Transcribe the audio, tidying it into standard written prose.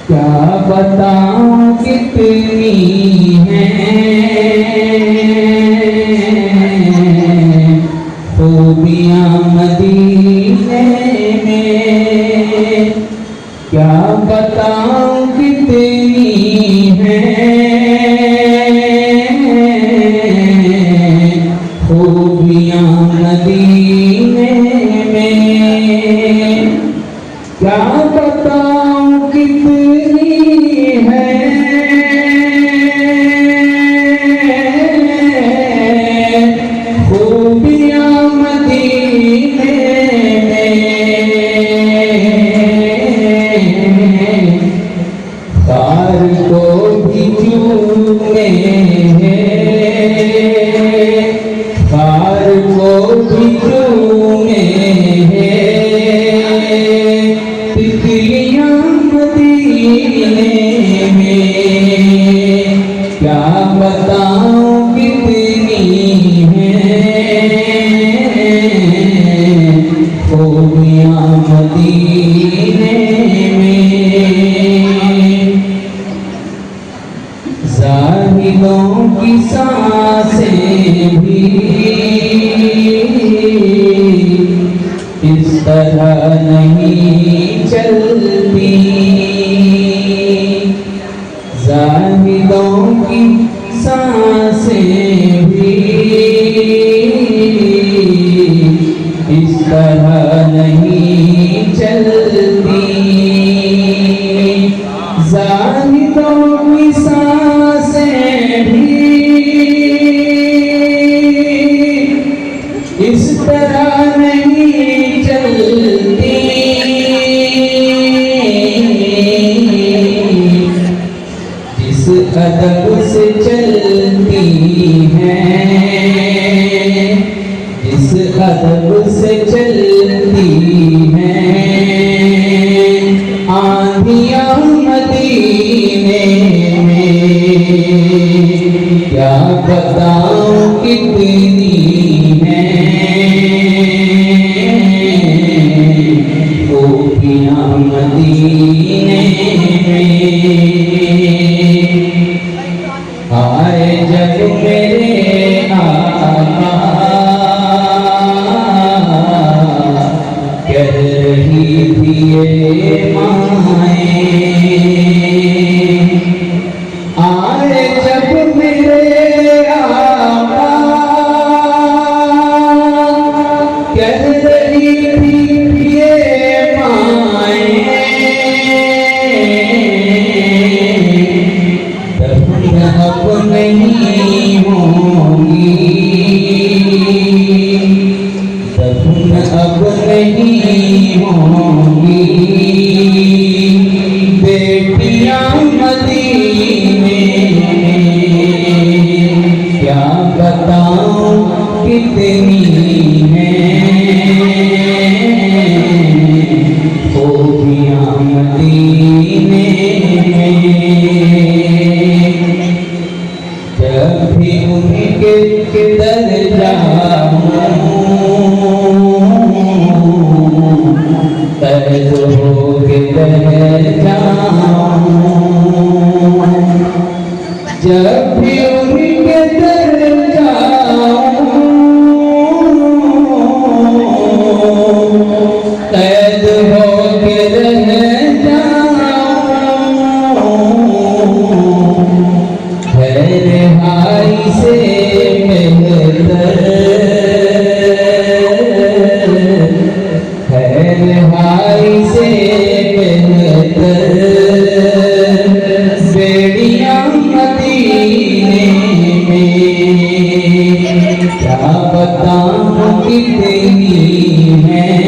کیا بتاؤں کتنی ہیں خوبیاں مدینے میں، کیا بتاؤں کتنی ہیں خوبیاں مدینے میں، کیا بتاؤں کتنی ہیں خوبیاں مدینے میں، خار کو بھی چومے ہیں، خار کو بھی چومے ہیں، تتلیاں مدینے میں، کیا بتاؤں کتنی ہیں خوبیاں مدینے میں، زاہدوں کی سانسیں بھی اس طرح نہیں چلتی، زاہدوں کی سانسیں بھی اس طرح نہیں چلتی، زاہدوں کی سانسیں بھی اس طرح نہیں چلتی، جس ادب سے چلتی ہیں، جس ادب سے چلتی ہیں آندھیاں مدینے میں، کیا بتاؤں کتنی ہیں خوبیاں مدینے میں، آئے جب میرے آقا کہہ رہی تھی اے مائیں، آئے جب میرے آقا کہہ رہی تھی اے مائیں، دفن اب نہیں ہوں گی، دفن اب نہیں ہوں گی، بیٹیاں مدینے میں، کیا بتاؤں کتنی ہیں خوبیاں مدینے میں، جب بھی ان کے در جاؤں قید ہو کے رہ جاؤں، جب بھی ان کے در جاؤں قید ہو کے رہ جاؤں، ہے رہائی سے بہتر، ہے رہائی سے بہتر بیڑیاں مدینے میں، کیا بتاؤں کتنی ہیں